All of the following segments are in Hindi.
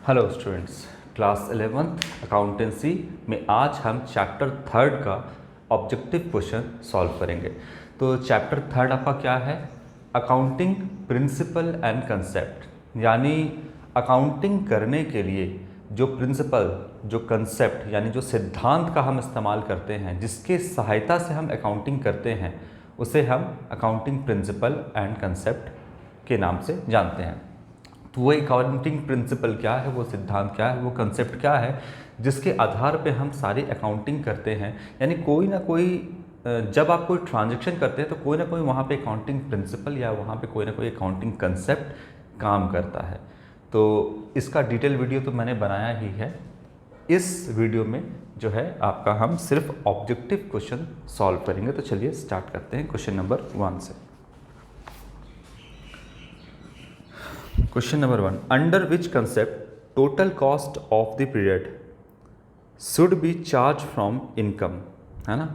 हेलो स्टूडेंट्स, क्लास 11 अकाउंटेंसी में आज हम चैप्टर थर्ड का ऑब्जेक्टिव क्वेश्चन सॉल्व करेंगे। तो चैप्टर थर्ड आपका क्या है? अकाउंटिंग प्रिंसिपल एंड कंसेप्ट, यानी अकाउंटिंग करने के लिए जो प्रिंसिपल, जो कंसेप्ट यानी जो सिद्धांत का हम इस्तेमाल करते हैं, जिसके सहायता से हम अकाउंटिंग करते हैं, उसे हम अकाउंटिंग प्रिंसिपल एंड कंसेप्ट के नाम से जानते हैं। तो वो अकाउंटिंग प्रिंसिपल क्या है, वो सिद्धांत क्या है, वो कंसेप्ट क्या है, जिसके आधार पे हम सारी अकाउंटिंग करते हैं। यानी कोई ना कोई, जब आप कोई ट्रांजैक्शन करते हैं तो कोई ना कोई वहाँ पे अकाउंटिंग प्रिंसिपल या वहाँ पे कोई ना कोई अकाउंटिंग कंसेप्ट काम करता है। तो इसका डिटेल वीडियो तो मैंने बनाया ही है। इस वीडियो में जो है आपका हम सिर्फ ऑब्जेक्टिव क्वेश्चन सॉल्व करेंगे। तो चलिए स्टार्ट करते हैं क्वेश्चन नंबर 1 से। Question number 1, under which concept total cost of the period should be charge from income, है ना।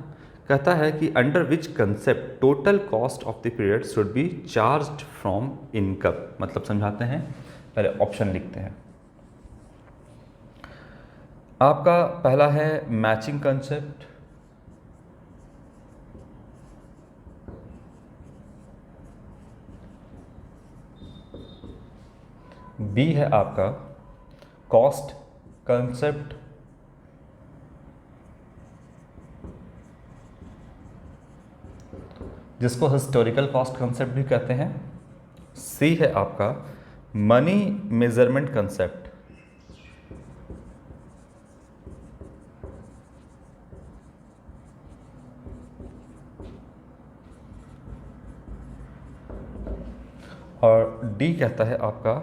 कहता है कि under which concept total cost of the period should be charged from income. मतलब समझाते हैं, पहले ऑप्शन लिखते हैं। आपका पहला है मैचिंग कंसेप्ट, बी है आपका कॉस्ट कंसेप्ट, जिसको हिस्टोरिकल कॉस्ट कंसेप्ट भी कहते हैं। सी है आपका मनी मेजरमेंट कंसेप्ट, और डी कहता है आपका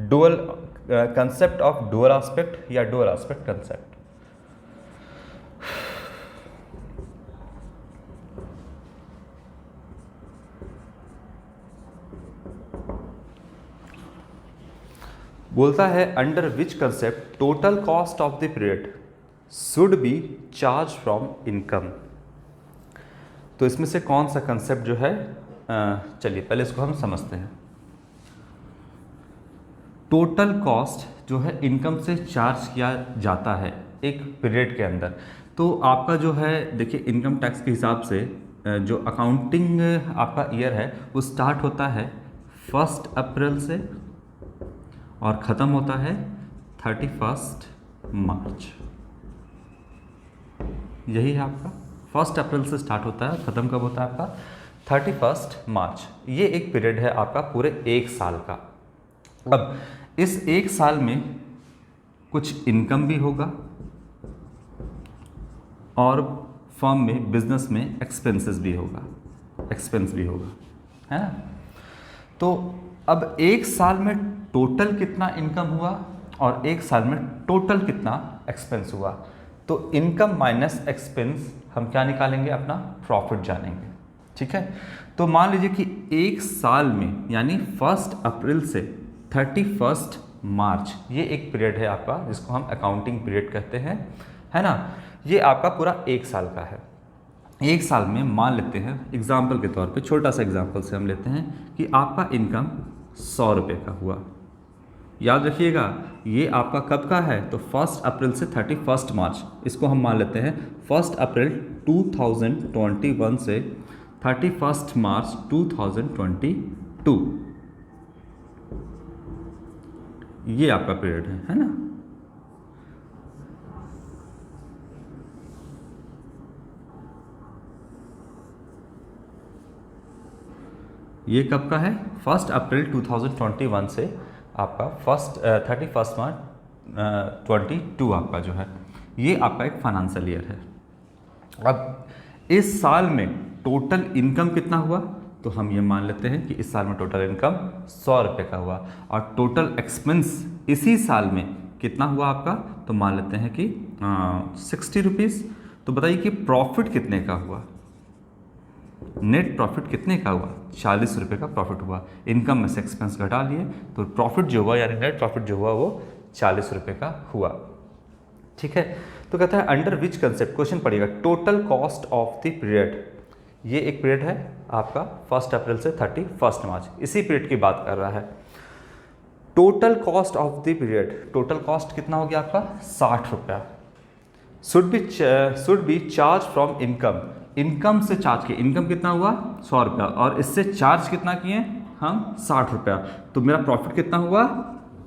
dual concept of dual aspect या डुअल एस्पेक्ट कंसेप्ट। बोलता है under which concept total cost of the period should be charge from income. तो इसमें से कौन सा कंसेप्ट जो है, चलिए पहले इसको हम समझते हैं। टोटल कॉस्ट जो है इनकम से चार्ज किया जाता है एक पीरियड के अंदर। तो आपका जो है, देखिए इनकम टैक्स के हिसाब से जो अकाउंटिंग आपका ईयर है वो स्टार्ट होता है 1 अप्रैल से और ख़त्म होता है 31 मार्च। यही है आपका, 1 अप्रैल से स्टार्ट होता है, ख़त्म कब होता है आपका 31 मार्च। ये एक पीरियड है आपका पूरे एक साल का। अब इस एक साल में कुछ इनकम भी होगा और फर्म में, बिजनेस में एक्सपेंसेस भी होगा, एक्सपेंस भी होगा, है ना। तो अब एक साल में टोटल कितना इनकम हुआ और एक साल में टोटल कितना एक्सपेंस हुआ, तो इनकम माइनस एक्सपेंस हम क्या निकालेंगे, अपना प्रॉफिट जानेंगे। ठीक है। तो मान लीजिए कि एक साल में यानी 1 अप्रैल से 31 मार्च, ये एक पीरियड है आपका जिसको हम अकाउंटिंग पीरियड कहते हैं, है ना। ये आपका पूरा एक साल का है। एक साल में मान लेते हैं एग्जाम्पल के तौर पे, छोटा सा एग्जाम्पल से हम लेते हैं कि आपका इनकम 100 रुपये का हुआ। याद रखिएगा ये आपका कब का है, तो 1 अप्रैल से 31 मार्च, इसको हम मान लेते हैं 1 अप्रैल 2021 से 31 मार्च 2022, ये आपका पीरियड है ना। ये कब का है, 1 अप्रैल 2021 से आपका 31 मार्च 22 आपका जो है, ये आपका एक फाइनेंशियल ईयर है। अब इस साल में टोटल इनकम कितना हुआ, तो हम ये मान लेते हैं कि इस साल में टोटल इनकम 100 रुपये का हुआ और टोटल एक्सपेंस इसी साल में कितना हुआ आपका, तो मान लेते हैं कि 60 रुपीज़। तो बताइए कि प्रॉफिट कितने का हुआ, नेट प्रॉफिट कितने का हुआ, 40 रुपये का प्रॉफिट हुआ। इनकम में से एक्सपेंस घटा लिए तो प्रॉफिट जो हुआ यानी नेट प्रॉफिट जो हुआ वो 40 रुपये का हुआ। ठीक है। तो कहता है अंडर विच कंसेप्ट, क्वेश्चन पड़ेगा total cost of the period, ये एक पीरियड है आपका 1 अप्रैल से 31 मार्च, इसी पीरियड की बात कर रहा है। Total cost of the period, total cost कितना हो गया आपका 60 रुपया, should be charge from income, income से चार्ज किए, इनकम कितना हुआ 100 रुपया और इससे चार्ज कितना किए हम 60 रुपया, तो मेरा प्रॉफिट कितना हुआ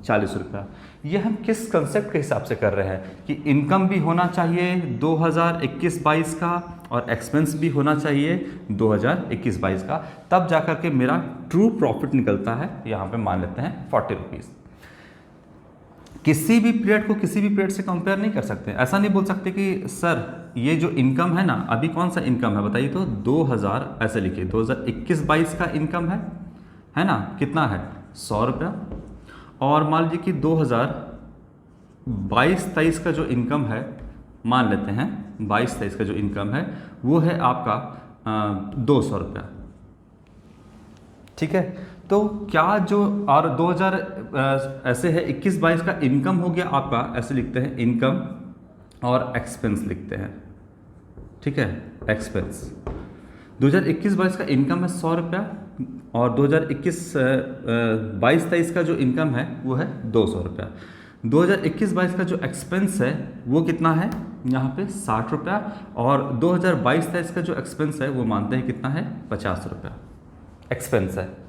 40 रुपया। ये हम किस कंसेप्ट के हिसाब से कर रहे हैं कि इनकम भी होना चाहिए 2021-22 का और एक्सपेंस भी होना चाहिए 2021-22 का, तब जाकर के मेरा ट्रू प्रॉफिट निकलता है। यहाँ पे मान लेते हैं 40 रुपीज़। किसी भी पीरियड को किसी भी पीरियड से कंपेयर नहीं कर सकते, ऐसा नहीं बोल सकते कि सर ये जो इनकम है ना, अभी कौन सा इनकम है बताइए, तो 2000 ऐसे लिखिए 2021-22 का इनकम है ना, कितना है 100 रुपया, और मान लीजिए कि 2022-23 का जो इनकम है, मान लेते हैं 22-23 का जो इनकम है वो है आपका 200 रुपया, ठीक है। तो क्या जो और 2000 ऐसे है 21-22 का इनकम हो गया आपका, ऐसे लिखते हैं इनकम और एक्सपेंस लिखते हैं, ठीक है, एक्सपेंस। 2021-22 का इनकम है 100 रुपया और 2021-22-23 का जो इनकम है वो है 200 रुपया। 2021-22 का जो एक्सपेंस है वो कितना है यहाँ पे 60 रुपया, और 2022-23 का जो एक्सपेंस है वो मानते हैं कितना है 50 रुपया एक्सपेंस है।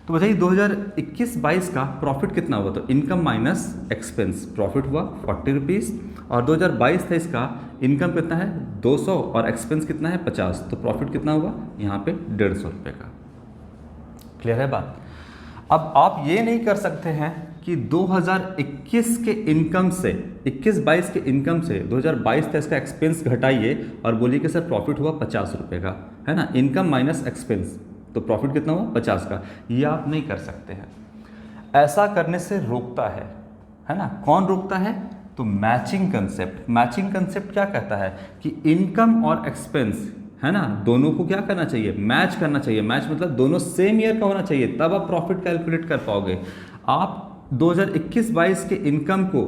तो बताइए 2021-22 का प्रॉफिट कितना हुआ, तो इनकम माइनस एक्सपेंस प्रॉफिट हुआ 40 रुपीज़, और 2022-23 का इनकम कितना है 200 और एक्सपेंस कितना है 50, तो प्रॉफिट कितना हुआ यहाँ पे 150 रुपये का। क्लियर है बात। अब आप ये नहीं कर सकते हैं कि 2021 के इनकम से 21-22 के इनकम से 2022-23 का एक्सपेंस घटाइए और बोलिए कि सर प्रॉफिट हुआ 50 रुपये का, है ना, इनकम माइनस एक्सपेंस, तो प्रॉफिट कितना हुआ 50 का। ये आप नहीं कर सकते हैं, ऐसा करने से रोकता है ना। कौन रोकता है, तो मैचिंग कंसेप्ट। मैचिंग कंसेप्ट क्या कहता है कि इनकम और एक्सपेंस, है ना, दोनों को क्या करना चाहिए, मैच करना चाहिए। मैच मतलब दोनों सेम ईयर का होना चाहिए, तब आप प्रॉफिट कैलकुलेट कर पाओगे। आप 2021-22 के इनकम को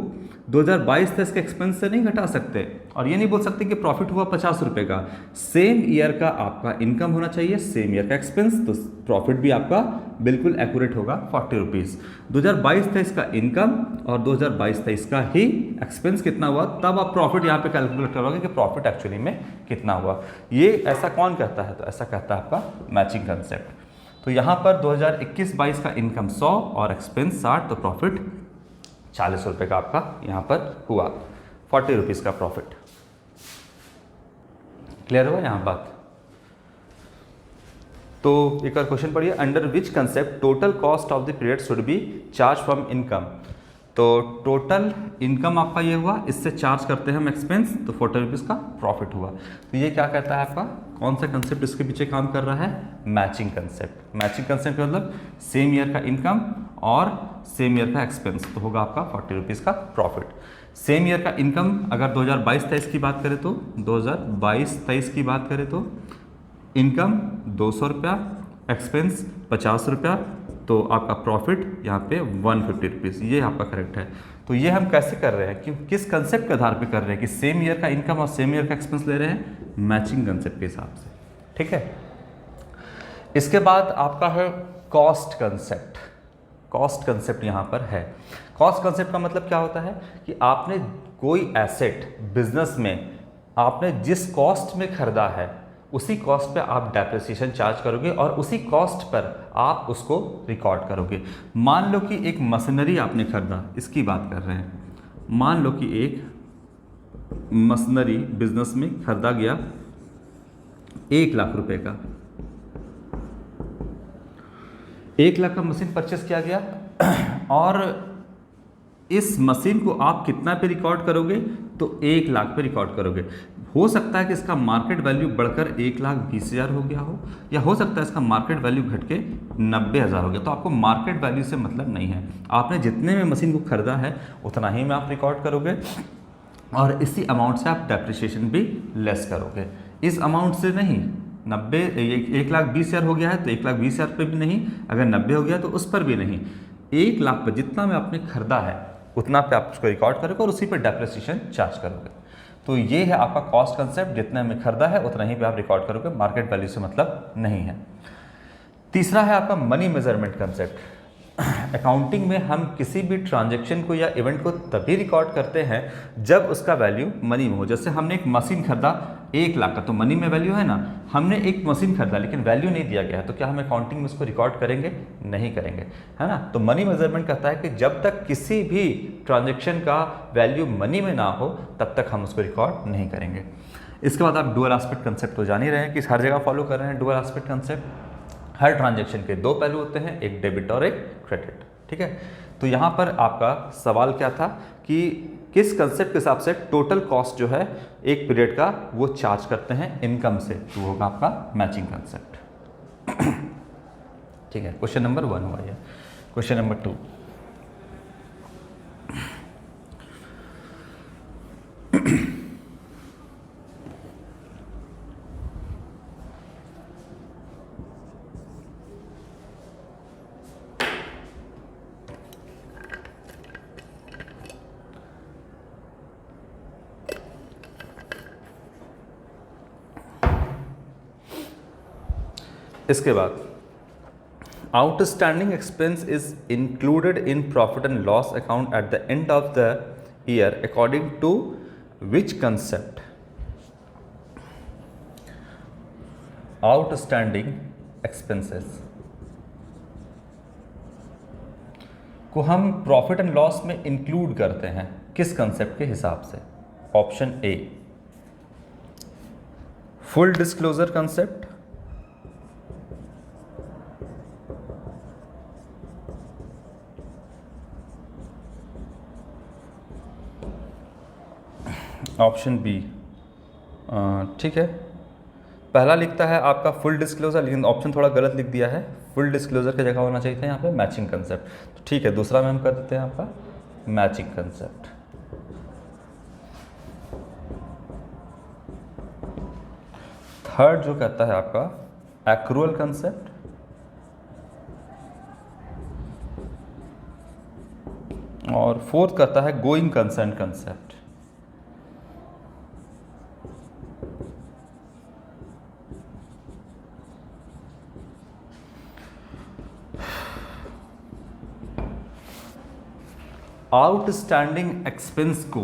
2022-23 के एक्सपेंस से नहीं घटा सकते, और ये नहीं बोल सकते कि प्रॉफिट हुआ 50 रुपये का। सेम ईयर का आपका इनकम होना चाहिए, सेम ईयर का एक्सपेंस, तो प्रॉफिट भी आपका बिल्कुल एक्यूरेट होगा 40 रुपीज़। 2022-23 का इनकम और 2022-23 का ही एक्सपेंस कितना हुआ, तब आप प्रॉफिट यहाँ पे कैलकुलेट करोगे कि प्रॉफिट एक्चुअली में कितना हुआ। ये ऐसा कौन कहता है, तो ऐसा कहता है आपका मैचिंग कंसेप्ट। तो यहाँ पर 2021-22 का इनकम 100 और एक्सपेंस 60, तो प्रॉफिट 40 रुपये का आपका यहाँ पर हुआ, 40 रुपीज़ का प्रॉफिट। क्लियर हुआ यहाँ बात। तो एक और क्वेश्चन पढ़िए, under which concept total cost of the period should be charge from income. तो टोटल इनकम आपका ये हुआ, इससे चार्ज करते हैं हम एक्सपेंस, तो 40 रुपीज़ का प्रॉफिट हुआ। तो ये क्या कहता है आपका, कौन सा कंसेप्ट इसके पीछे काम कर रहा है, मैचिंग कंसेप्ट। मैचिंग कंसेप्ट मतलब सेम ईयर का इनकम और सेम ईयर का एक्सपेंस, तो होगा आपका 40 रुपीज़ का प्रॉफिट। सेम ईयर का इनकम अगर 2022-23 की बात करें तो 2022-23 की बात करें तो इनकम 200 रुपया, एक्सपेंस 50 रुपया, तो आपका प्रॉफिट यहाँ पे 150 रुपीज़। ये आपका करेक्ट है। तो ये हम कैसे कर रहे हैं, कि किस कंसेप्ट के आधार पे कर रहे हैं कि सेम ईयर का इनकम और सेम ईयर का एक्सपेंस ले रहे हैं, मैचिंग कंसेप्ट के हिसाब से, ठीक है। इसके बाद आपका है कॉस्ट कंसेप्ट। कॉस्ट कंसेप्ट यहाँ पर है। कॉस्ट कंसेप्ट का मतलब क्या होता है कि आपने कोई एसेट बिजनेस में आपने जिस कॉस्ट में खरीदा है उसी कॉस्ट पे आप डेप्रिसिएशन चार्ज करोगे और उसी कॉस्ट पर आप उसको रिकॉर्ड करोगे। मान लो कि एक मशीनरी आपने खरीदा, इसकी बात कर रहे हैं। मान लो कि एक मशीनरी बिजनेस में खरीदा गया 1 लाख रुपए का, 1 लाख का मशीन परचेस किया गया, और इस मशीन को आप कितना पे रिकॉर्ड करोगे, तो 1 लाख पे रिकॉर्ड करोगे। हो सकता है कि इसका मार्केट वैल्यू बढ़कर 1,20,000 हो गया हो, या हो सकता है इसका मार्केट वैल्यू घट के 90,000 हो गया। तो आपको मार्केट वैल्यू से मतलब नहीं है, आपने जितने में मशीन को खरीदा है उतना ही में आप रिकॉर्ड करोगे, और इसी अमाउंट से आप डेप्रिसिएशन भी लेस करोगे। इस अमाउंट से नहीं, 1,20,000 हो गया है तो 1,20,000 पे भी नहीं, अगर 90 हो गया तो उस पर भी नहीं। 1 लाख पर जितना में आपने खरीदा है उतना पे आप उसको रिकॉर्ड करोगे और उसी पर डेप्रिसिएशन चार्ज करोगे। तो ये है आपका कॉस्ट कंसेप्ट, जितने में खरीदा है उतना ही पे आप रिकॉर्ड करोगे, मार्केट वैल्यू से मतलब नहीं है। तीसरा है आपका मनी मेजरमेंट कंसेप्ट। अकाउंटिंग में हम किसी भी ट्रांजैक्शन को या इवेंट को तभी रिकॉर्ड करते हैं जब उसका वैल्यू मनी में हो। जैसे हमने एक मशीन खरीदा 1 लाख का, तो मनी में वैल्यू है ना। हमने एक मशीन खरीदा लेकिन वैल्यू नहीं दिया गया है, तो क्या हम अकाउंटिंग में उसको रिकॉर्ड करेंगे? नहीं करेंगे, है ना। तो मनी मेजरमेंट कहता है कि जब तक किसी भी ट्रांजेक्शन का वैल्यू मनी में ना हो तब तक हम उसको रिकॉर्ड नहीं करेंगे। इसके बाद आप डुअल एस्पेक्ट कंसेप्ट तो जान ही रहे हैं कि हर जगह फॉलो कर रहे हैं डुअल एस्पेक्ट कंसेप्ट। हर ट्रांजैक्शन के 2 पहलू होते हैं, एक डेबिट और एक क्रेडिट, ठीक है। तो यहाँ पर आपका सवाल क्या था कि किस कंसेप्ट के हिसाब से टोटल कॉस्ट जो है एक पीरियड का वो चार्ज करते हैं इनकम से, तो वो होगा आपका मैचिंग कंसेप्ट। ठीक है, क्वेश्चन नंबर 1 हुआ ये। क्वेश्चन नंबर 2, इसके बाद outstanding expense is included in profit and loss account at the end of the year according to which concept? Outstanding expenses को हम प्रॉफिट एंड लॉस में इंक्लूड करते हैं किस कंसेप्ट के हिसाब से? Option A full disclosure concept, option B, ठीक है, पहला लिखता है आपका फुल डिस्क्लोजर, लेकिन ऑप्शन थोड़ा गलत लिख दिया है। फुल डिस्क्लोजर की जगह होना चाहिए था यहाँ पे मैचिंग कंसेप्ट। तो ठीक है, दूसरा में हम कर देते हैं आपका मैचिंग कंसेप्ट। थर्ड जो कहता है आपका एक्रूअल कंसेप्ट, और फोर्थ कहता है going concern concept. Outstanding expense को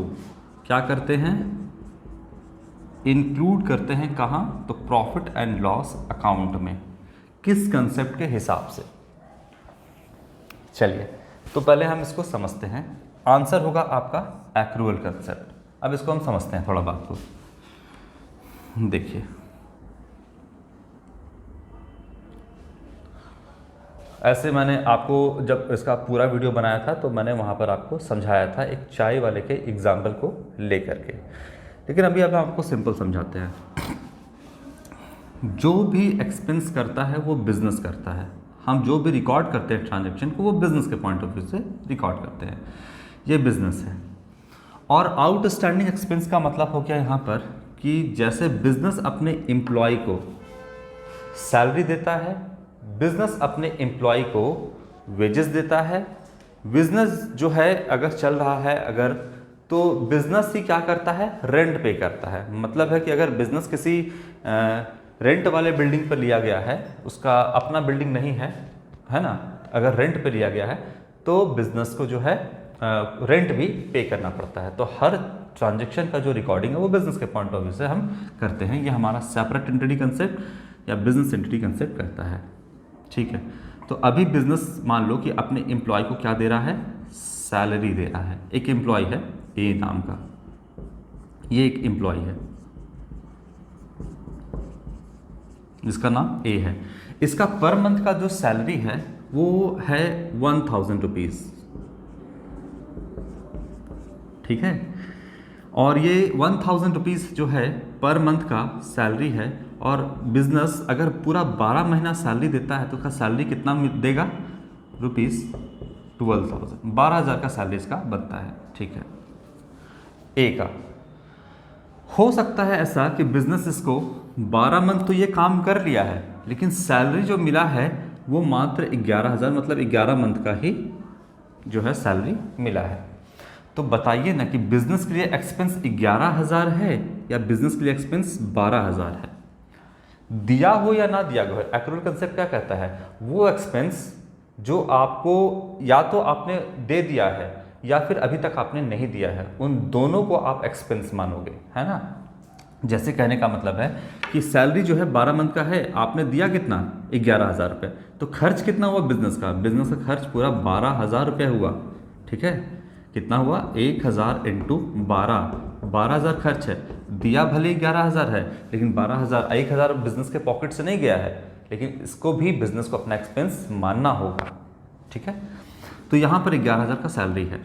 क्या करते हैं? इंक्लूड करते हैं कहाँ? तो प्रॉफिट एंड लॉस अकाउंट में। किस कंसेप्ट के हिसाब से? चलिए, तो पहले हम इसको समझते हैं। आंसर होगा आपका एक्रूअल कंसेप्ट। अब इसको हम समझते हैं थोड़ा बात को। देखिए, ऐसे मैंने आपको जब इसका पूरा वीडियो बनाया था तो मैंने वहाँ पर आपको समझाया था एक चाय वाले के एग्जाम्पल को लेकर के, लेकिन अभी अब आपको सिंपल समझाते हैं। जो भी एक्सपेंस करता है वो बिजनेस करता है। हम जो भी रिकॉर्ड करते हैं ट्रांजैक्शन को वो बिजनेस के पॉइंट ऑफ व्यू से रिकॉर्ड करते हैं, ये बिजनेस है। और आउटस्टैंडिंग एक्सपेंस का मतलब हो गया यहाँ पर कि जैसे बिजनेस अपने एम्प्लॉय को सैलरी देता है, बिजनेस एम्प्लॉय को वेजेस देता है। बिजनेस जो है अगर चल रहा है अगर, तो बिजनेस ही क्या करता है? रेंट पे करता है। मतलब है कि अगर बिजनेस किसी रेंट वाले बिल्डिंग पर लिया गया है, उसका अपना बिल्डिंग नहीं है, है ना, अगर रेंट पे लिया गया है तो बिजनेस को जो है रेंट भी पे करना पड़ता है। तो हर ट्रांजैक्शन का जो रिकॉर्डिंग है वो बिजनेस के पॉइंट ऑफ व्यू से हम करते हैं। ये हमारा सेपरेट एंटिटी कंसेप्ट या बिजनेस एंटिटी कंसेप्ट करता है, ठीक है। तो अभी बिजनेस मान लो कि अपने एम्प्लॉय को क्या दे रहा है? सैलरी दे रहा है। एक एम्प्लॉय है ए नाम का, ये एक एम्प्लॉय है जिसका नाम ए है। इसका पर मंथ का जो सैलरी है वो है 1000 रुपीज़, ठीक है। और ये 1000 रुपीज़ जो है पर मंथ का सैलरी है, और बिजनेस अगर पूरा 12 महीना सैलरी देता है तो उसका सैलरी कितना देगा? रुपीज़ 12,000, 12,000 का सैलरी इसका बनता है, ठीक है, ए का। हो सकता है ऐसा कि बिजनेस इसको 12 मंथ तो ये काम कर लिया है, लेकिन सैलरी जो मिला है वो मात्र 11,000, मतलब 11 मंथ का ही जो है सैलरी मिला है। तो बताइए ना कि बिजनेस के लिए एक्सपेंस 11,000 है या बिजनेस के लिए एक्सपेंस 12,000 है? दिया हो या ना दिया हो, एक्रूअल कंसेप्ट क्या कहता है? वो एक्सपेंस जो आपको या तो आपने दे दिया है या फिर अभी तक आपने नहीं दिया है, उन दोनों को आप एक्सपेंस मानोगे, है ना। जैसे कहने का मतलब है कि सैलरी जो है 12 मंथ का है, आपने दिया कितना 11,000 रुपये, तो खर्च कितना हुआ बिजनेस का खर्च पूरा 12,000 रुपये हुआ, ठीक है। कितना हुआ 1,000 इंटू 12,000 खर्च है, दिया भले 11,000 है लेकिन 12,000 1,000 बिजनेस के पॉकेट से नहीं गया है, लेकिन इसको भी बिजनेस को अपना एक्सपेंस मानना होगा, ठीक है। तो यहाँ पर 11,000 का सैलरी है।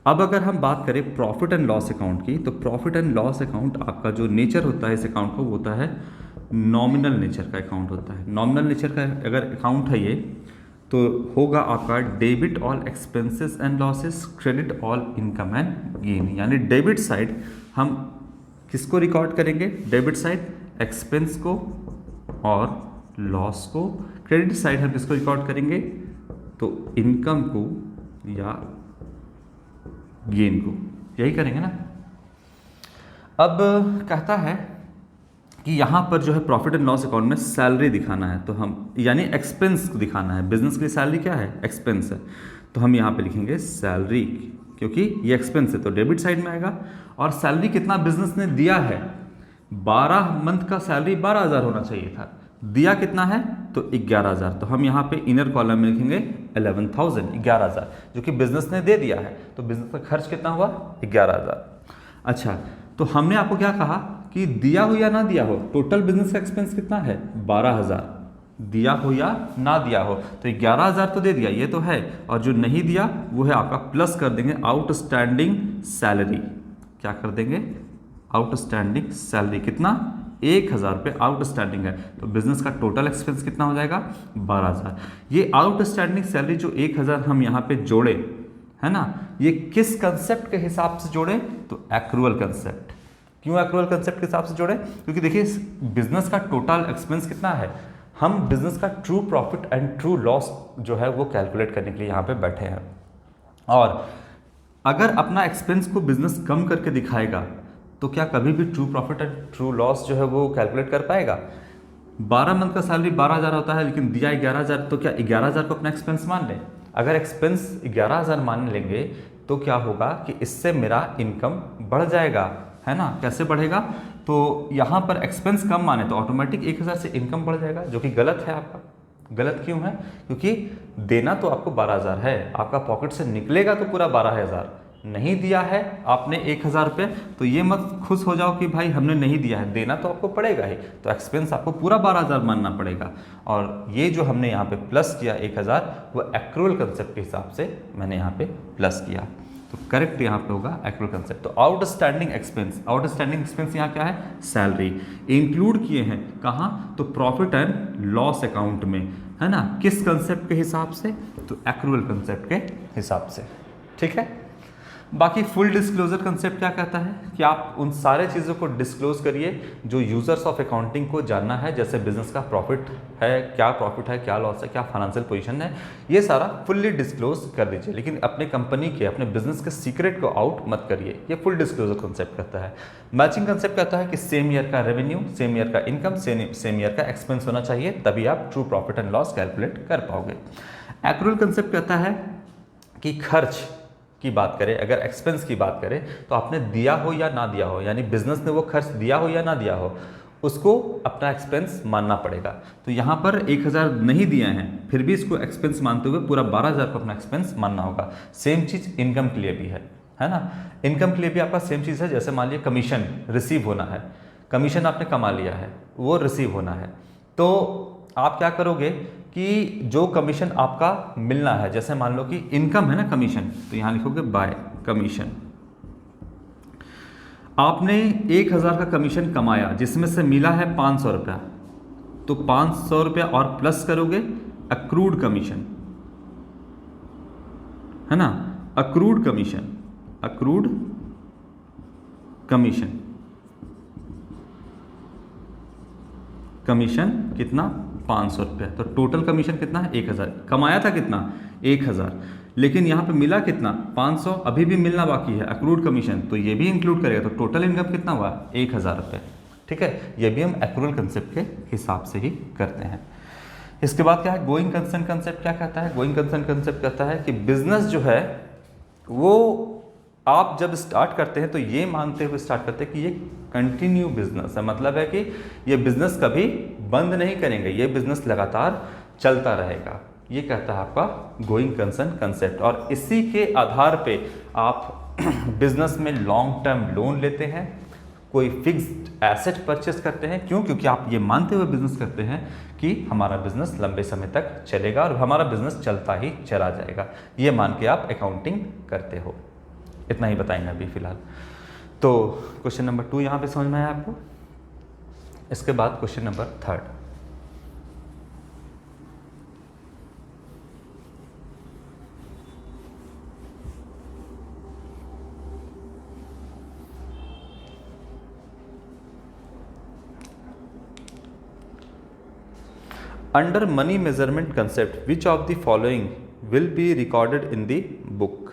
अब अगर हम बात करें प्रॉफिट एंड लॉस अकाउंट की, तो प्रॉफिट एंड लॉस अकाउंट आपका जो नेचर होता है इस अकाउंट का, वो होता है नॉमिनल नेचर का अकाउंट होता है। नॉमिनल नेचर का अगर अकाउंट है ये, तो होगा आपका debit all expenses and losses, credit all income and gain. यानी डेबिट साइड हम किसको रिकॉर्ड करेंगे, डेबिट साइड एक्सपेंस को और लॉस को, क्रेडिट साइड हम किसको रिकॉर्ड करेंगे, तो इनकम को या गेन को, यही करेंगे ना। अब कहता है कि यहाँ पर जो है प्रॉफिट एंड लॉस अकाउंट में सैलरी दिखाना है, तो हम यानी एक्सपेंस को दिखाना है। बिजनेस के लिए सैलरी क्या है, एक्सपेंस है, तो हम यहाँ पे लिखेंगे सैलरी, क्योंकि ये एक्सपेंस है तो डेबिट साइड में आएगा। और सैलरी कितना बिजनेस ने दिया है, 12 मंथ का सैलरी 12,000 होना चाहिए था, दिया कितना है तो 11,000, तो हम यहाँ पे इनर कॉलम में लिखेंगे 11,000, 11,000 जो कि बिजनेस ने दे दिया है, तो बिजनेस का खर्च कितना हुआ 11,000। अच्छा, तो हमने आपको क्या कहा कि दिया हो या ना दिया हो, टोटल बिजनेस का एक्सपेंस कितना है 12,000, दिया हो या ना दिया हो, तो 11,000 तो दे दिया, ये तो है, और जो नहीं दिया वो है आपका प्लस कर देंगे आउटस्टैंडिंग सैलरी। क्या कर देंगे, आउटस्टैंडिंग सैलरी कितना 1,000 रुपये आउटस्टैंडिंग है, तो बिजनेस का टोटल एक्सपेंस कितना हो जाएगा 12,000। ये आउटस्टैंडिंग सैलरी जो 1,000 हम यहाँ पे जोड़े, है ना, ये किस कंसेप्ट के हिसाब से जोड़े, तो एक्रूअल कंसेप्ट। क्यों एक्रूअल कंसेप्ट के हिसाब से जोड़े, क्योंकि देखिए बिजनेस का टोटल एक्सपेंस कितना है, हम बिजनेस का true profit and true loss जो है वो कैलकुलेट करने के लिए यहाँ पे बैठे हैं। और अगर अपना एक्सपेंस को बिजनेस कम करके दिखाएगा तो क्या कभी भी true profit and true loss जो है वो कैलकुलेट कर पाएगा। 12 मंथ का सैलरी 12,000 होता है लेकिन दिया 11,000, तो क्या 11,000 को अपना एक्सपेंस मान लें। अगर एक्सपेंस 11,000 मान लेंगे तो क्या होगा कि इससे मेरा इनकम बढ़ जाएगा, है ना। कैसे बढ़ेगा, तो यहाँ पर एक्सपेंस कम माने तो ऑटोमेटिक 1,000 से इनकम बढ़ जाएगा, जो कि गलत है आपका। गलत क्यों है, क्योंकि देना तो आपको 12,000 है, आपका पॉकेट से निकलेगा तो पूरा 12,000, नहीं दिया है आपने 1,000 रुपये, तो ये मत खुश हो जाओ कि भाई हमने नहीं दिया है, देना तो आपको पड़ेगा ही, तो एक्सपेंस आपको पूरा 12,000 मानना पड़ेगा। और ये जो हमने यहाँ पे प्लस किया 1,000, वो एक्रूअल कंसेप्ट के हिसाब से मैंने यहाँ पे प्लस किया, तो करेक्ट यहाँ पे होगा एक्रूअल कंसेप्ट। तो आउटस्टैंडिंग एक्सपेंस यहाँ क्या है, सैलरी इंक्लूड किए हैं कहाँ, तो प्रॉफिट एंड लॉस अकाउंट में, है ना। किस कंसेप्ट के हिसाब से, तो एक्रूअल कंसेप्ट के हिसाब से, ठीक है। बाकी फुल डिस्क्लोजर कंसेप्ट क्या कहता है कि आप उन सारे चीज़ों को डिस्क्लोज करिए जो यूजर्स ऑफ अकाउंटिंग को जानना है, जैसे बिजनेस का प्रॉफिट है, क्या प्रॉफिट है, क्या लॉस है, क्या फाइनेंशियल पोजीशन है, ये सारा फुल्ली डिस्क्लोज कर दीजिए। लेकिन अपने कंपनी के, अपने बिजनेस के सीक्रेट को आउट मत करिए, ये फुल डिस्क्लोजर कंसेप्ट कहता है। मैचिंग कंसेप्ट कहता है कि सेम ईयर का रेवेन्यू, सेम ईयर का इनकम, सेम ईयर का एक्सपेंस होना चाहिए, तभी आप true profit and loss calculate कर पाओगे। एक्रूअल कंसेप्ट कहता है कि खर्च की बात करें, अगर एक्सपेंस की बात करें, तो आपने दिया हो या ना दिया हो, यानी बिजनेस ने वो खर्च दिया हो या ना दिया हो, उसको अपना एक्सपेंस मानना पड़ेगा। तो यहाँ पर 1,000 नहीं दिए हैं, फिर भी इसको एक्सपेंस मानते हुए पूरा 12,000 को अपना एक्सपेंस मानना होगा। सेम चीज़ इनकम के लिए भी है ना। इनकम के लिए भी आपका सेम चीज़ है, जैसे मान लीजिए कमीशन रिसीव होना है, कमीशन आपने कमा लिया है, वो रिसीव होना है, तो आप क्या करोगे कि जो कमीशन आपका मिलना है, जैसे मान लो कि इनकम है ना कमीशन, तो यहाँ लिखोगे बाय कमीशन। आपने 1,000 का कमीशन कमाया जिसमें से मिला है 500 रुपया, तो 500 रुपया और प्लस करोगे अक्रूड कमीशन, है ना, accrued commission, accrued commission, commission कितना 500 रुपया, तो टोटल कमीशन कितना है 1,000, कमाया था कितना 1,000, लेकिन यहाँ पे मिला कितना 500, अभी भी मिलना बाकी है अक्रूड कमीशन, तो ये भी इंक्लूड करेगा, तो टोटल इनकम कितना हुआ 1,000 रुपये, ठीक है। ये भी हम एक्रूअल कंसेप्ट के हिसाब से ही करते हैं। इसके बाद क्या है, गोइंग कंसर्न कंसेप्ट क्या कहता है? गोइंग कंसर्न कंसेप्ट कहता है कि बिजनेस जो है वो आप जब स्टार्ट करते हैं तो ये मानते हुए स्टार्ट करते हैं कि ये कंटिन्यू बिजनेस है, मतलब है कि ये बिजनेस कभी बंद नहीं करेंगे, ये बिजनेस लगातार चलता रहेगा। ये कहता है आपका गोइंग कंसर्न कंसेप्ट। और इसी के आधार पे आप बिजनेस में लॉन्ग टर्म लोन लेते हैं, कोई फिक्स्ड एसेट परचेस करते हैं। क्यों? क्योंकि आप ये मानते हुए बिजनेस करते हैं कि हमारा बिजनेस लंबे समय तक चलेगा और हमारा बिजनेस चलता ही चला जाएगा। ये मान के आप अकाउंटिंग करते हो। इतना ही बताएंगे अभी फिलहाल। तो क्वेश्चन नंबर 2 यहाँ पे समझ में आया आपको। इसके बाद question number 3। Under money measurement concept, which of the following will be recorded in the book?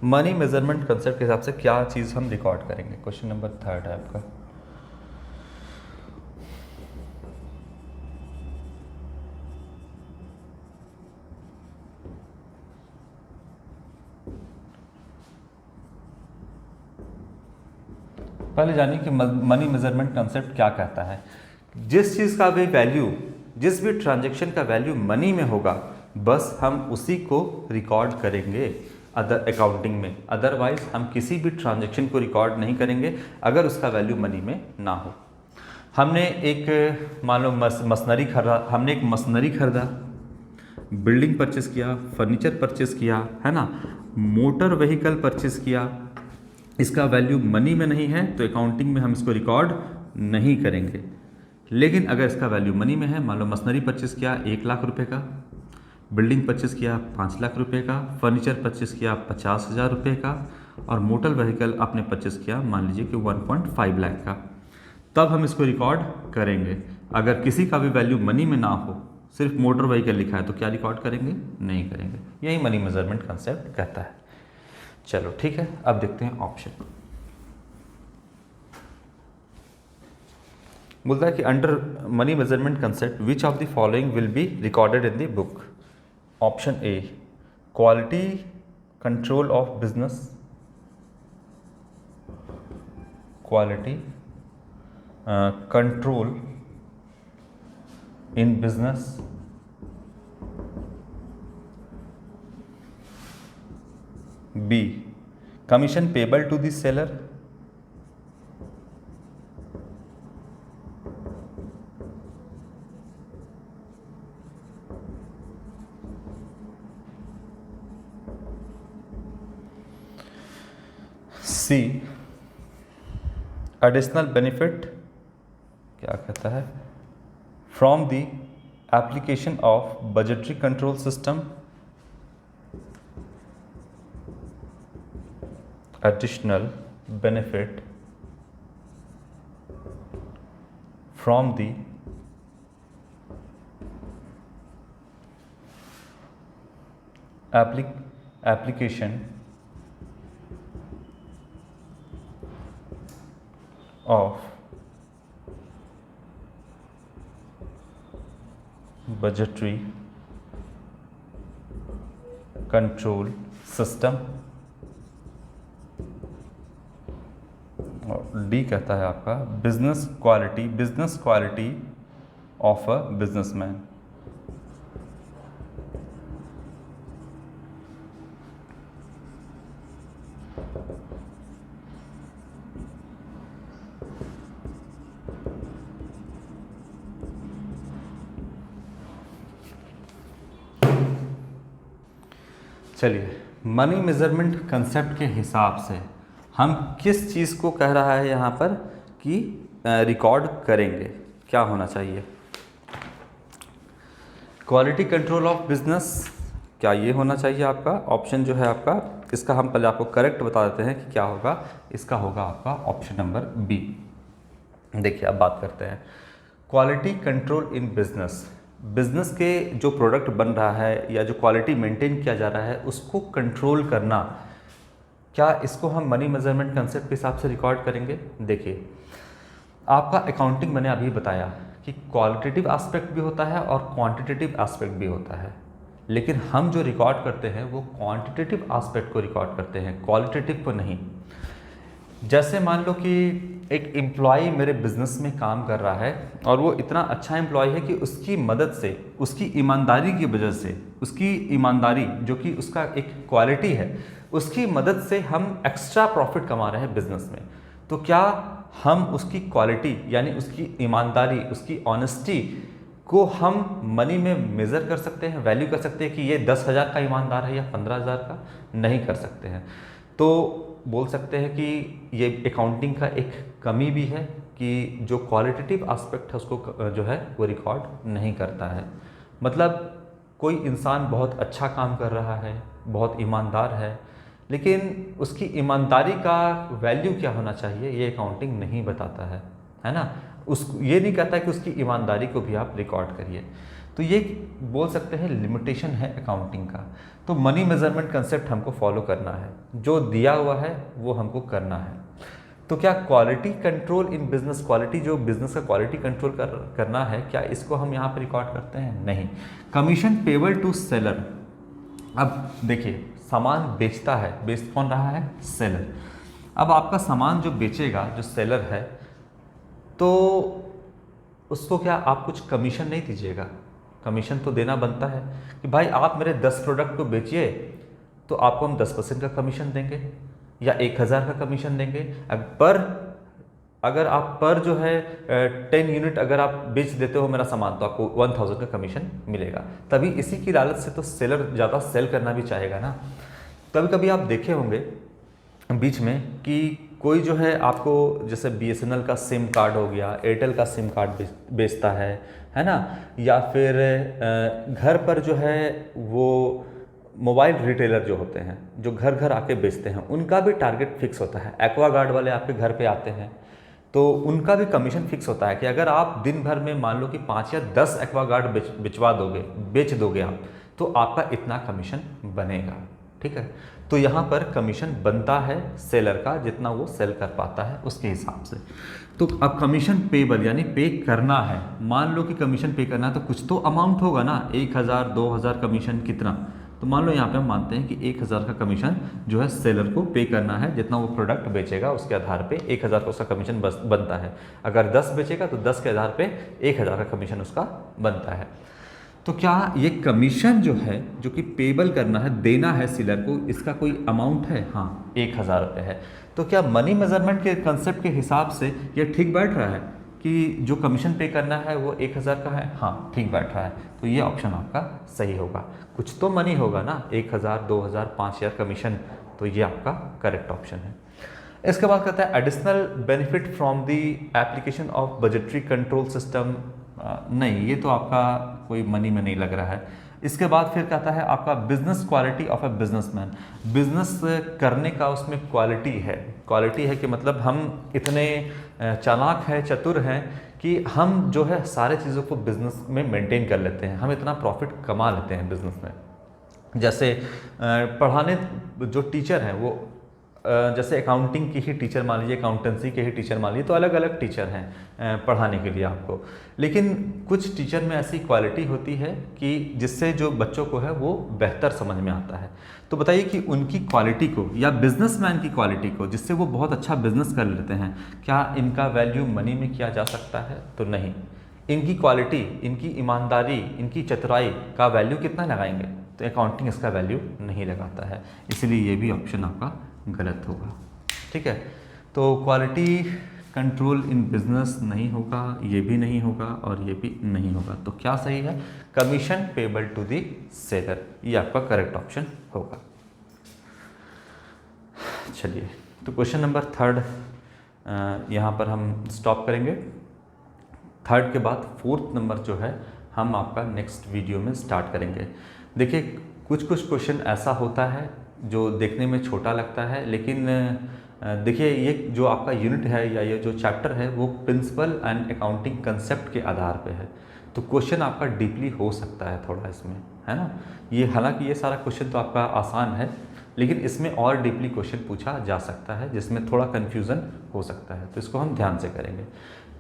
Money measurement concept के हिसाब से क्या चीज़ हम रिकॉर्ड करेंगे? क्वेश्चन नंबर 3 है आपका। पहले जानिए कि मनी मेजरमेंट कंसेप्ट क्या कहता है। जिस चीज़ का भी वैल्यू, जिस भी ट्रांजैक्शन का वैल्यू मनी में होगा, बस हम उसी को रिकॉर्ड करेंगे अदर अकाउंटिंग में। अदरवाइज हम किसी भी ट्रांजैक्शन को रिकॉर्ड नहीं करेंगे अगर उसका वैल्यू मनी में ना हो। हमने एक मान लो मशीनरी खरीदा, हमने एक मशीनरी खरीदा, बिल्डिंग परचेस किया, फर्नीचर परचेस किया, है ना, मोटर व्हीकल परचेस किया, इसका वैल्यू मनी में नहीं है तो अकाउंटिंग में हम इसको रिकॉर्ड नहीं करेंगे। लेकिन अगर इसका वैल्यू मनी में है, मान लो मशीनरी परचेस किया 1 लाख रुपए का, बिल्डिंग परचेस किया 5 लाख रुपए का, फर्नीचर परचेस किया 50,000 रुपये का, और मोटर व्हीकल आपने परचेस किया मान लीजिए कि 1.5 लाख का, तब हम इसको रिकॉर्ड करेंगे। अगर किसी का भी वैल्यू मनी में ना हो, सिर्फ मोटर व्हीकल लिखा है, तो क्या रिकॉर्ड करेंगे? नहीं करेंगे। यही मनी मेजरमेंट कंसेप्ट कहता है। चलो ठीक है, अब देखते हैं ऑप्शन। बोलता है कि under money measurement concept which of the following will be recorded in the book? Option A, quality control of business, quality control in business, B, commission payable to the seller, C, additional benefit क्या कहता है, from the application of budgetary control system, additional benefit from the application of budgetary control system, और डी कहता है आपका business quality of a businessman. चलिए, मनी मेजरमेंट कंसेप्ट के हिसाब से हम किस चीज़ को कह रहा है यहाँ पर कि रिकॉर्ड करेंगे, क्या होना चाहिए? क्वालिटी कंट्रोल ऑफ बिजनेस, क्या ये होना चाहिए आपका? ऑप्शन जो है आपका, इसका हम पहले आपको करेक्ट बता देते हैं कि क्या होगा। इसका होगा आपका ऑप्शन नंबर बी। देखिए अब बात करते हैं quality control in business. Business के जो प्रोडक्ट बन रहा है या जो क्वालिटी मेंटेन किया जा रहा है उसको कंट्रोल करना, क्या इसको हम मनी मेजरमेंट कंसेप्ट के हिसाब से रिकॉर्ड करेंगे? देखिए आपका अकाउंटिंग मैंने अभी बताया कि क्वालिटेटिव एस्पेक्ट भी होता है और क्वांटिटेटिव एस्पेक्ट भी होता है, लेकिन हम जो रिकॉर्ड करते हैं वो क्वांटिटेटिव एस्पेक्ट को रिकॉर्ड करते हैं, क्वालिटेटिव को नहीं। जैसे मान लो कि एक एम्प्लॉय मेरे बिजनेस में काम कर रहा है और वो इतना अच्छा एम्प्लॉय है कि उसकी मदद से, उसकी ईमानदारी की वजह से, उसकी ईमानदारी जो कि उसका एक क्वालिटी है, उसकी मदद से हम एक्स्ट्रा प्रॉफिट कमा रहे हैं बिजनेस में। तो क्या हम उसकी क्वालिटी यानी उसकी ईमानदारी, उसकी ऑनेस्टी को हम मनी में मेज़र कर सकते हैं, वैल्यू कर सकते हैं कि ये 10,000 का ईमानदार है या 15,000 का? नहीं कर सकते हैं। तो बोल सकते हैं कि ये अकाउंटिंग का एक कमी भी है कि जो क्वालिटेटिव एस्पेक्ट है उसको जो है वो रिकॉर्ड नहीं करता है। मतलब कोई इंसान बहुत अच्छा काम कर रहा है, बहुत ईमानदार है, लेकिन उसकी ईमानदारी का वैल्यू क्या होना चाहिए ये अकाउंटिंग नहीं बताता है ना। ये नहीं कहता कि उसकी ईमानदारी को भी आप रिकॉर्ड करिए। तो ये बोल सकते हैं लिमिटेशन है अकाउंटिंग का। तो मनी मेजरमेंट कंसेप्ट हमको फॉलो करना है, जो दिया हुआ है वो हमको करना है। तो क्या quality control in business, quality जो बिजनेस का क्वालिटी कंट्रोल करना है, क्या इसको हम यहाँ पर रिकॉर्ड करते हैं? नहीं। Commission payable to seller. अब देखिए, सामान बेचता है, बेच कौन रहा है? सेलर। अब आपका सामान जो बेचेगा, जो सेलर है, तो उसको क्या आप कुछ कमीशन नहीं दीजिएगा? कमीशन तो देना बनता है कि भाई आप मेरे 10 प्रोडक्ट को बेचिए तो आपको हम 10% का कमीशन देंगे या 1,000 का कमीशन देंगे। अगर आप पर जो है 10 यूनिट अगर आप बेच देते हो मेरा सामान तो आपको 1,000 का कमीशन मिलेगा। तभी इसी की लालच से तो सेलर ज़्यादा सेल करना भी चाहेगा ना। कभी कभी आप देखे होंगे बीच में कि कोई जो है आपको, जैसे BSNL का सिम कार्ड हो गया, एयरटेल का सिम कार्ड बेचता है ना, या फिर घर पर जो है वो मोबाइल रिटेलर जो होते हैं, जो घर घर आके बेचते हैं, उनका भी टारगेट फिक्स होता है। एक्वागार्ड वाले आपके घर पे आते हैं तो उनका भी कमीशन फिक्स होता है कि अगर आप दिन भर में मान लो कि 5 या 10 एक्वागार्ड बेच दोगे आप, तो आपका इतना कमीशन बनेगा। ठीक है, तो यहाँ पर कमीशन बनता है सेलर का, जितना वो सेल कर पाता है उसके हिसाब से। तो अब कमीशन पेबल यानी पे करना है। मान लो कि कमीशन पे करना है तो कुछ तो अमाउंट होगा ना, 1,000 2,000 कमीशन कितना, तो मान लो यहाँ पे हम मानते हैं कि 1,000 का कमीशन जो है सेलर को पे करना है। जितना वो प्रोडक्ट बेचेगा उसके आधार पे 1,000 का उसका कमीशन बनता है। अगर 10 बेचेगा तो 10 के आधार पे 1,000 का कमीशन उसका बनता है। तो क्या ये कमीशन जो है, जो कि पेबल करना है, देना है सेलर को, इसका कोई अमाउंट है? हाँ, 1,000 रुपये है। तो क्या मनी मेजरमेंट के कंसेप्ट के हिसाब से ये ठीक बैठ रहा है कि जो कमीशन पे करना है वो 1,000 का है? हाँ, ठीक बैठ रहा है। तो ये ऑप्शन आपका सही होगा। कुछ तो मनी होगा ना, 1,000 2,000 5,000 कमीशन, तो ये आपका करेक्ट ऑप्शन है। इसके बाद कहता है additional benefit from the application of budgetary control system. नहीं, ये तो आपका कोई मनी में नहीं लग रहा है। इसके बाद फिर कहता है आपका business quality of a businessman. Business करने का उसमें क्वालिटी है। क्वालिटी है कि मतलब हम इतने चालाक हैं, चतुर हैं कि हम जो है सारे चीज़ों को बिजनेस में मेंटेन कर लेते हैं, हम इतना प्रॉफिट कमा लेते हैं बिजनेस में। जैसे पढ़ाने जो टीचर हैं वो जैसे अकाउंटिंग की ही टीचर मान लीजिए, अकाउंटेंसी के ही टीचर मान लीजिए, तो अलग अलग टीचर हैं पढ़ाने के लिए आपको। लेकिन कुछ टीचर में ऐसी क्वालिटी होती है कि जिससे जो बच्चों को है वो बेहतर समझ में आता है। तो बताइए कि उनकी क्वालिटी को या बिजनेसमैन की क्वालिटी को, जिससे वो बहुत अच्छा बिजनेस कर लेते हैं, क्या इनका वैल्यू मनी में किया जा सकता है? तो नहीं। इनकी क्वालिटी, इनकी ईमानदारी, इनकी चतुराई का वैल्यू कितना लगाएंगे? तो अकाउंटिंग इसका वैल्यू नहीं लगाता है, इसलिए ये भी ऑप्शन आपका गलत होगा। ठीक है, तो क्वालिटी कंट्रोल इन बिजनेस नहीं होगा, ये भी नहीं होगा और ये भी नहीं होगा। तो क्या सही है? Commission payable to the seller, ये आपका करेक्ट ऑप्शन होगा। चलिए, तो क्वेश्चन नंबर 3 यहाँ पर हम स्टॉप करेंगे। 3 के बाद 4th नंबर जो है हम आपका नेक्स्ट वीडियो में स्टार्ट करेंगे। देखिए, कुछ क्वेश्चन ऐसा होता है जो देखने में छोटा लगता है, लेकिन देखिए ये जो आपका यूनिट है या ये जो चैप्टर है वो प्रिंसिपल एंड अकाउंटिंग कंसेप्ट के आधार पे है। तो क्वेश्चन आपका डीपली हो सकता है थोड़ा इसमें, है ना। ये हालांकि ये सारा क्वेश्चन तो आपका आसान है, लेकिन इसमें और डीपली क्वेश्चन पूछा जा सकता है जिसमें थोड़ा कन्फ्यूज़न हो सकता है, तो इसको हम ध्यान से करेंगे।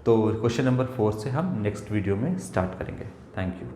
तो क्वेश्चन नंबर 4 से हम नेक्स्ट वीडियो में स्टार्ट करेंगे। Thank you.